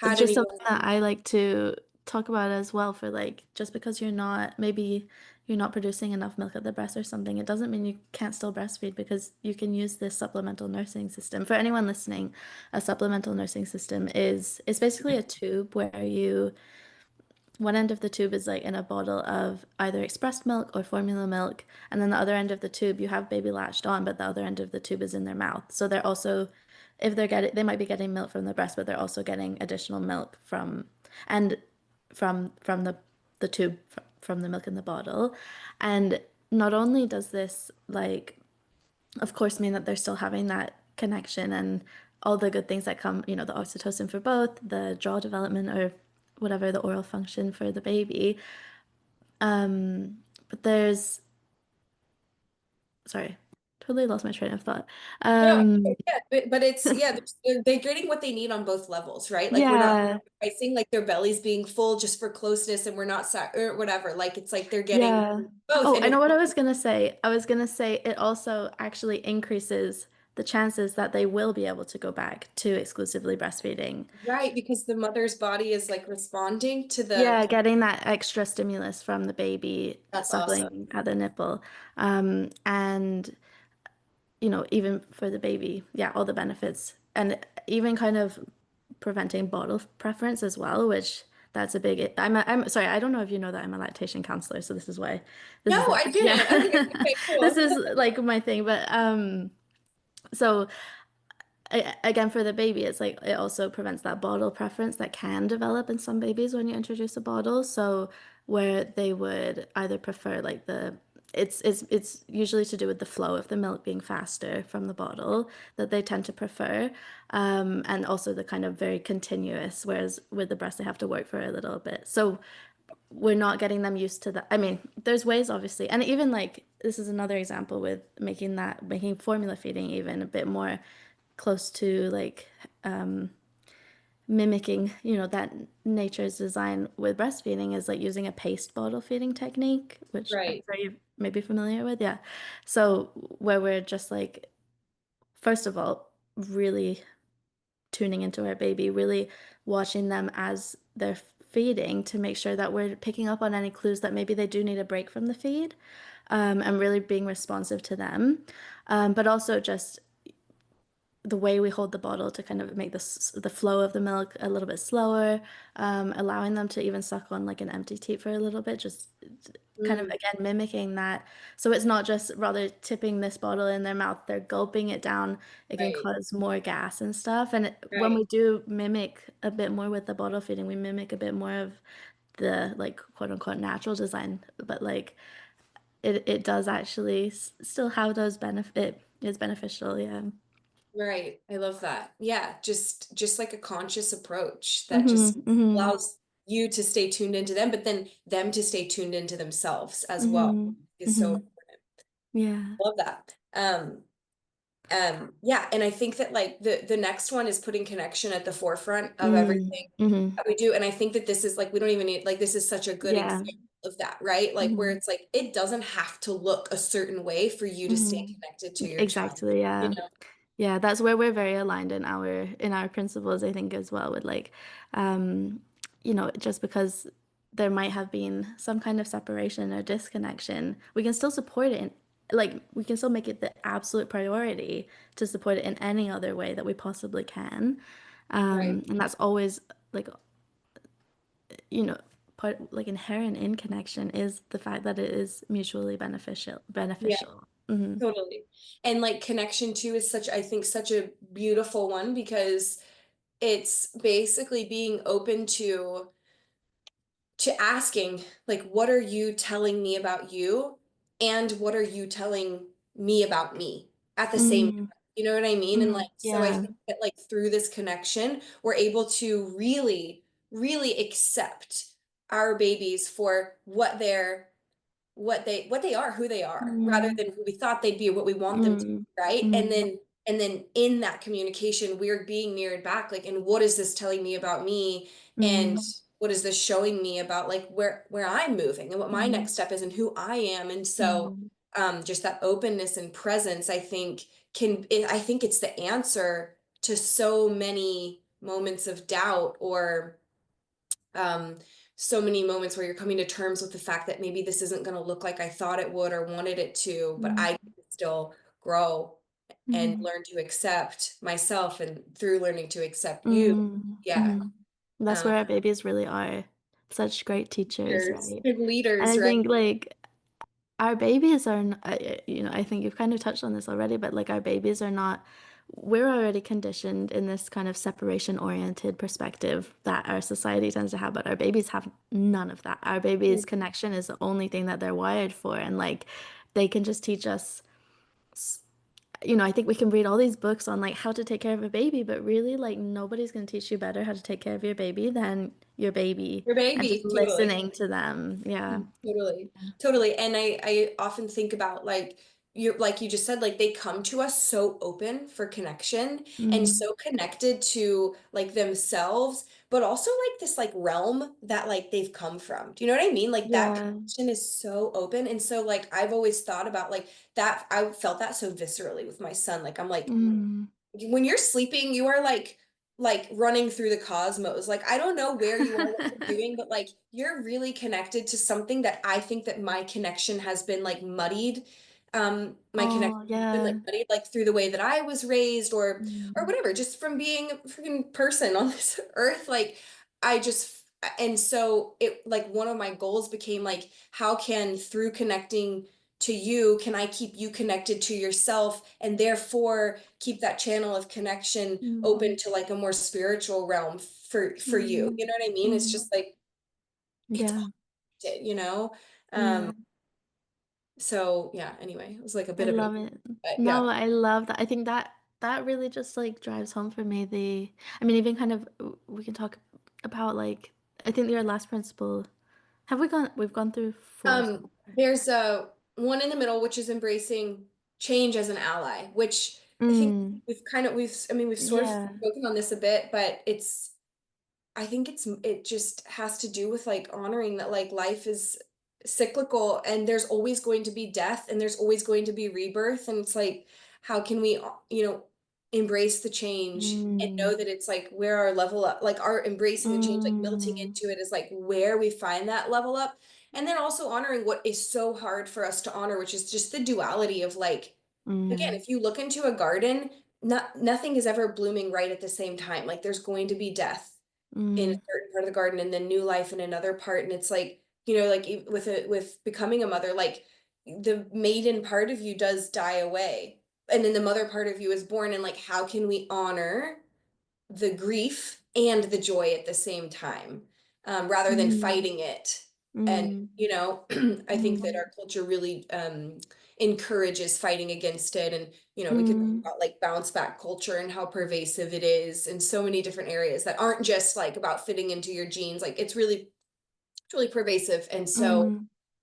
had just anyone. something that I like to talk about as well for like just because maybe you're not producing enough milk at the breast or something, it doesn't mean you can't still breastfeed because you can use this supplemental nursing system. For anyone listening, a supplemental nursing system is it's basically a tube where you one end of the tube is like in a bottle of either expressed milk or formula milk, and then the other end of the tube you have baby latched on, but the other end of the tube is in their mouth. So they're also, if they're getting, they might be getting milk from the breast, but they're also getting additional milk and from the tube from the milk in the bottle. And not only does this like of course mean that they're still having that connection and all the good things that come, the oxytocin for both, the jaw development or whatever the oral function for the baby. But there's, sorry, totally lost my train of thought. No, Um, yeah, but it's yeah, they're getting what they need on both levels, right? Like we're not yeah, sacrificing like their bellies being full just for closeness, and we're not or whatever. Like it's like they're getting yeah. both, Oh, and I know it what I was gonna say. I was gonna say it also actually increases the chances that they will be able to go back to exclusively breastfeeding. right because the mother's body is like responding to the. Yeah, getting that extra stimulus from the baby That's awesome. suckling at the nipple. And even for the baby, yeah, all the benefits. And even kind of preventing bottle preference as well, which that's a big, I'm sorry, I don't know if you know that I'm a lactation counselor, so this is why this No, is like, I yeah, didn't. Okay, okay, this cool. is like my thing. But so again, for the baby, it's like it also prevents that bottle preference that can develop in some babies when you introduce a bottle. So where they would either prefer like it's usually to do with the flow of the milk being faster from the bottle that they tend to prefer, and also the kind of very continuous. Whereas with the breast, they have to work for a little bit. So we're not getting them used to that. I mean, there's ways obviously, and even like this is another example with making formula feeding even a bit more close to like mimicking, that nature's design with breastfeeding is like using a paste bottle feeding technique, which I'm Right, sure you may be familiar with. Yeah. So where we're just like, first of all, really tuning into our baby, really watching them as they're feeding to make sure that we're picking up on any clues that maybe they do need a break from the feed, and really being responsive to them. But also just the way we hold the bottle to kind of make the flow of the milk a little bit slower, allowing them to even suck on like an empty teat for a little bit, just kind of mm, again mimicking that. So it's not just rather tipping this bottle in their mouth, they're gulping it down. It can right, cause more gas and stuff. And when right, we do mimic a bit more with the bottle feeding, we mimic a bit more of the like quote unquote natural design, but like it does actually still have those benefit is beneficial. Yeah. right. I love that. Yeah, just like a conscious approach that Hmm. just Hmm. allows you to stay tuned into them, but then them to stay tuned into themselves as well Hmm. is so Hmm. important. Yeah. Love that. Yeah, and I think that like the next one is putting connection at the forefront of Mm. everything Hmm. that we do. And I think that this is like we don't even need like this is such a good Yeah. example of that, right? Like where Hmm. it's like it doesn't have to look a certain way for you to stay Hmm. connected to your child, Exactly. you Yeah. know? Yeah. That's where we're very aligned in our principles, I think, as well, with like, um, just because there might have been some kind of separation or disconnection, we can still support it like we can still make it the absolute priority to support it in any other way that we possibly can. Right. And that's always like you know, part like inherent in connection is the fact that it is mutually beneficial. Yeah, Beneficial. Hmm. totally. And like connection too is such, I think, such a beautiful one because it's basically being open to asking like what are you telling me about you and what are you telling me about me at the same Hmm. time, you know what I mean? And Hmm. like so I Yeah. think that like through this connection we're able to really accept our babies for what they are, who they are, rather Hmm. than who we thought they'd be or what we want them to Hmm. be, right? And Hmm. then in that communication, we're being mirrored back, like, and what is this telling me about me? And Hmm. what is this showing me about like where I'm moving and what my Hmm. next step is and who I am? And so Hmm. just that openness and presence, I think I think it's the answer to so many moments of doubt or um, so many moments where you're coming to terms with the fact that maybe this isn't going to look like I thought it would or wanted it to, but I can still grow and Hmm. learn to accept myself and through learning to accept you. Hmm. Yeah. Hmm. That's Um, where our babies really are. Such great teachers, there's right? good And leaders, I right? think like our babies are, I think you've kind of touched on this already, but like our babies are not, we're already conditioned in this kind of separation-oriented perspective that our society tends to have, but our babies have none of that. Our babies' connection is the only thing that they're wired for. And like they can just teach us, I think we can read all these books on like how to take care of a baby, but really like nobody's going to teach you better how to take care of your baby than your baby Your and just baby, totally. listening to them. Yeah. Totally. Totally. And I often think about like you're like you just said, like they come to us so open for connection and Mm. so connected to like themselves, but also like this like realm that like they've come from. Do you know what I mean? Like that Yeah. connection is so open. And so like I've always thought about like that. I felt that so viscerally with my son. Like I'm like, Mm. when you're sleeping, you are like running through the cosmos. Like I don't know where you are, what you're doing, but like you're really connected to something that I think that my connection has been like muddied. My connection Oh, has been like yeah. muddied like through the way that I was raised or Mm. whatever, just from being a freaking person on this earth. Like I just and so it like one of my goals became like how can through connecting to you, can I keep you connected to yourself and therefore keep that channel of connection open Mm. to like a more spiritual realm for you. Mm. You know what I mean? It's Mm. just like it's Yeah. it, you know? Um Yeah. so yeah, anyway, it was like a I bit of an love it. but No, yeah. I love that. I think that that really just like drives home for me I mean, even kind of we can talk about like I think your last principle. Have we've gone through four so There's a one in the middle which is embracing change as an ally, which I think Mm. we've sort of Yeah. spoken on this a bit, but I think it just has to do with like honoring that like life is cyclical and there's always going to be death and there's always going to be rebirth. And it's like, how can we, embrace the change and Mm. know that it's like where our level up, like our embracing the change, like melting Mm. into it is like where we find that level up. And then also honoring what is so hard for us to honor, which is just the duality of like, again, Mm. if you look into a garden, nothing is ever blooming right at the same time. Like there's going to be death in a Mm. certain part of the garden and then new life in another part, and it's like like with becoming a mother, like the maiden part of you does die away and then the mother part of you is born, and like how can we honor the grief and the joy at the same time, rather than Mm. fighting it. And Mm. I think that Mm. our culture really encourages fighting against it. And we could talk Mm. about like bounce back culture and how pervasive it is in so many different areas that aren't just like about fitting into your genes. Like it's really pervasive. And so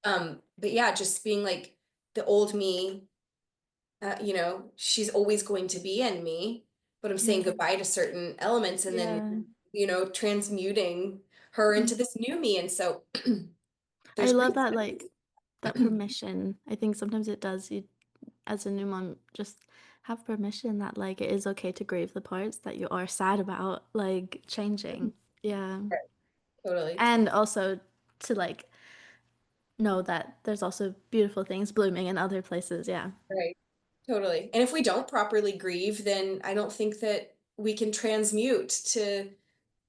Mm. but yeah, just being like the old me, she's always going to be in me, but I'm saying Yeah. goodbye to certain elements and then, Yeah. transmuting her into Mm. this new me. And so I there's love grief. that, like, that permission. I think sometimes it does you as a new mom, just have permission that, like, it is okay to grieve the parts that you are sad about, like, changing. Yeah. Right, totally. And also to, like, know that there's also beautiful things blooming in other places, yeah. Right. Totally. And if we don't properly grieve, then I don't think that we can transmute to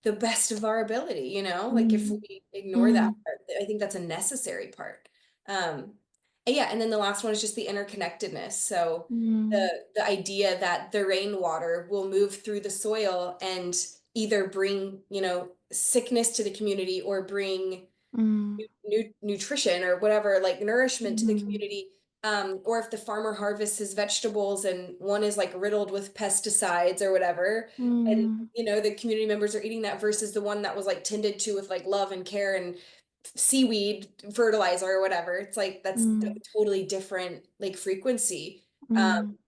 the best of our ability, like if Mm. we ignore that Mm. part, I think that's a necessary part. Um, and yeah, and then the last one is just the interconnectedness. So Mm. the idea that the rainwater will move through the soil and either bring, sickness to the community or bring Mm. nutrition or whatever, like nourishment to the Mhm. community. Or if the farmer harvests his vegetables and one is like riddled with pesticides or whatever, and Mm. the community members are eating that versus the one that was like tended to with like love and care and seaweed fertilizer or whatever. It's like that's a Mm. totally different like frequency. Um, Mm.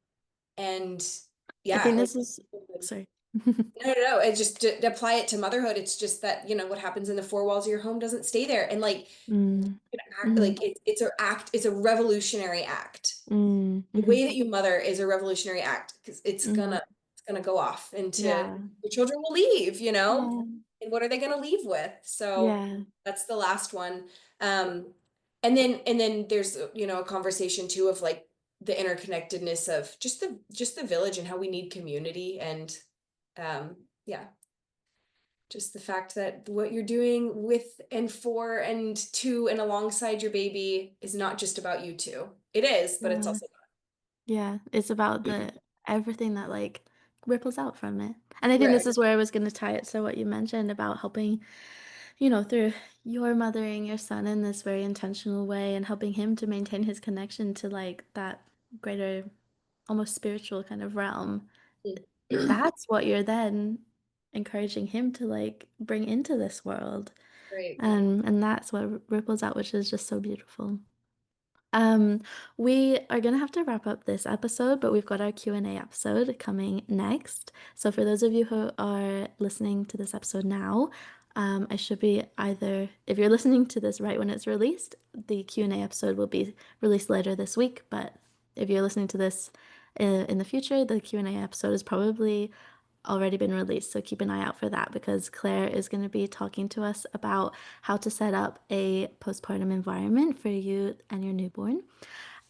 and I think yeah, like this is sorry. no, no, no. It's just to apply it to motherhood. It's just that, what happens in the four walls of your home doesn't stay there. And like Mm. act Mhm. like it's a revolutionary act. Mm. The Mhm. way that you mother is a revolutionary act because it's Mhm. gonna go off into Yeah. your children will leave, Yeah. and what are they gonna leave with? So Yeah. that's the last one. Um, and then there's a conversation too of like the interconnectedness of just the village and how we need community and yeah, just the fact that what you're doing with and for and to and alongside your baby is not just about you two. It is, but it's Yeah. also Yeah. It's about the everything that, like, ripples out from it. And I think right. this is where I was gonna tie it to what you mentioned about helping, through your mothering your son in this very intentional way and helping him to maintain his connection to, like, that greater, almost spiritual kind of realm. That's what you're then encouraging him to, like, bring into this world. Right. And that's what ripples out, which is just so beautiful. Um, we are gonna have to wrap up this episode, but we've got our Q&A episode coming next. So for those of you who are listening to this episode now, I should be either, if you're listening to this right when it's released, the Q&A episode will be released later this week. But if you're listening to this in the future, the Q&A episode has probably already been released. So keep an eye out for that because Claire is going to be talking to us about how to set up a postpartum environment for you and your newborn.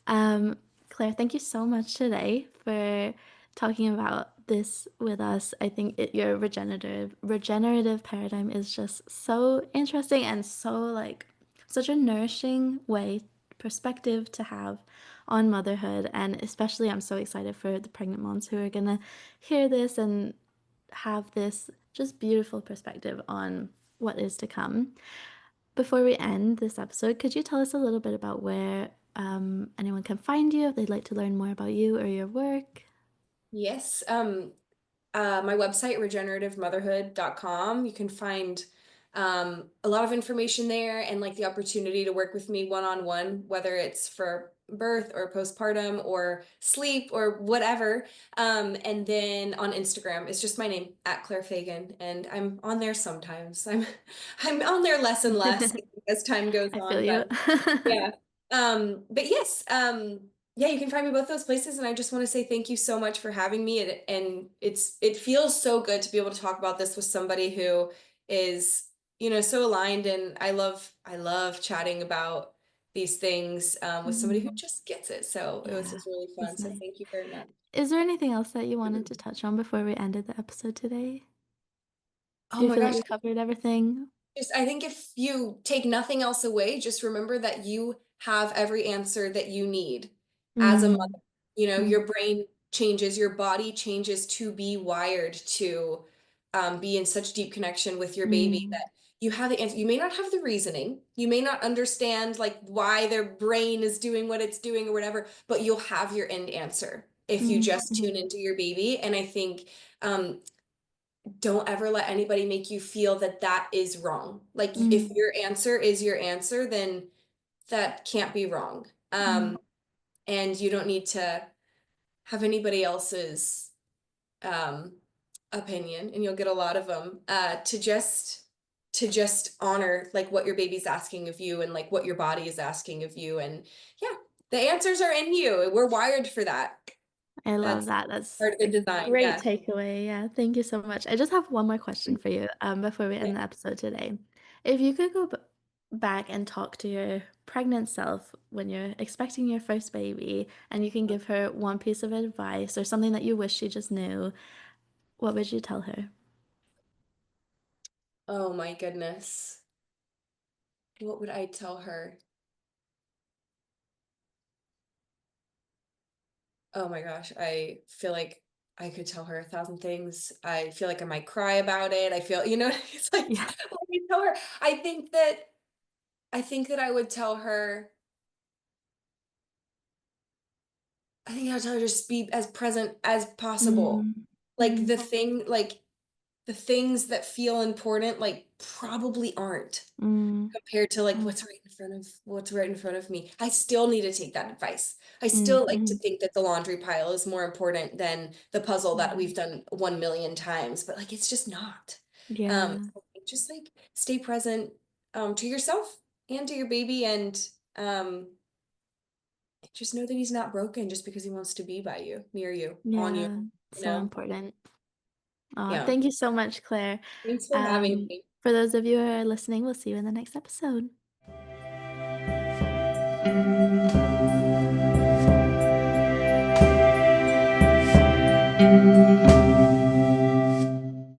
Um, Claire, thank you so much today for talking about this with us. I think your regenerative paradigm is just so interesting and so like such a nourishing way perspective to have on motherhood, and especially I'm so excited for the pregnant moms who are gonna hear this and have this just beautiful perspective on what is to come. Before we end this episode, could you tell us a little bit about where anyone can find you if they'd like to learn more about you or your work? Yes. My website, regenerativemotherhood.com. You can find a lot of information there and like the opportunity to work with me one-on-one, whether it's for birth or postpartum or sleep or whatever. And then on Instagram, it's just my name at Claire Fagan, and I'm on there sometimes. I'm on there less and less as time goes I feel on, you. but yeah. But yes, yeah, you can find me both those places, and I just want to say thank you so much for having me. And it feels so good to be able to talk about this with somebody who is, so aligned. And I love chatting about these things with somebody who Mhm. just gets it. So it was Yeah, just really fun. that's So nice. thank you very much. Is there anything else that you wanted to touch on before we ended the episode today? Do Oh you my feel like gosh. we covered everything? Just, I think if you take nothing else away, just remember that you have every answer that you need as a Mm, mother. Your mm, brain changes, your body changes to be wired to be in such deep connection with your baby mm, that you have the answer. You may not have the reasoning, you may not understand like why their brain is doing what it's doing or whatever, but you'll have your end answer if you mm, just mm, tune into your baby. And I think don't ever let anybody make you feel that that is wrong. Like if mm, your answer is your answer, then that can't be wrong. mm. And you don't need to have anybody else's um, opinion, and you'll get a lot of them, to just honor like what your baby's asking of you and like what your body is asking of you. And yeah, the answers are in you. We're wired for that. I love That's that. That's part of the a design. great Yeah. takeaway. Yeah, thank you so much. I just have one more question for you before we end the episode today. If you could go back and talk to your pregnant self when you're expecting your first baby, and you can give her one piece of advice or something that you wish she just knew, what would you tell her? Oh my goodness. What would I tell her? Oh my gosh, I feel like I could tell her 1,000 things. I feel like I might cry about it. I feel, it's like, Yeah. let me tell her. I think that I would tell her, I think I would tell her just be as present as possible. Mm, Like mm, the things that feel important, like probably aren't. mm, Compared to like mm, what's right in front of me. I still need to take that advice. I mm, still like to mm. think that the laundry pile is more important than the puzzle that Yeah. we've done 1 million times, but like it's just not. Yeah. Just like stay present to yourself and to your baby, and um just know that he's not broken just because he wants to be by you, near you, on you, Yeah. you So know? important. Yeah. Thank you so much, Claire. Thanks for having me. For those of you who are listening, we'll see you in the next episode.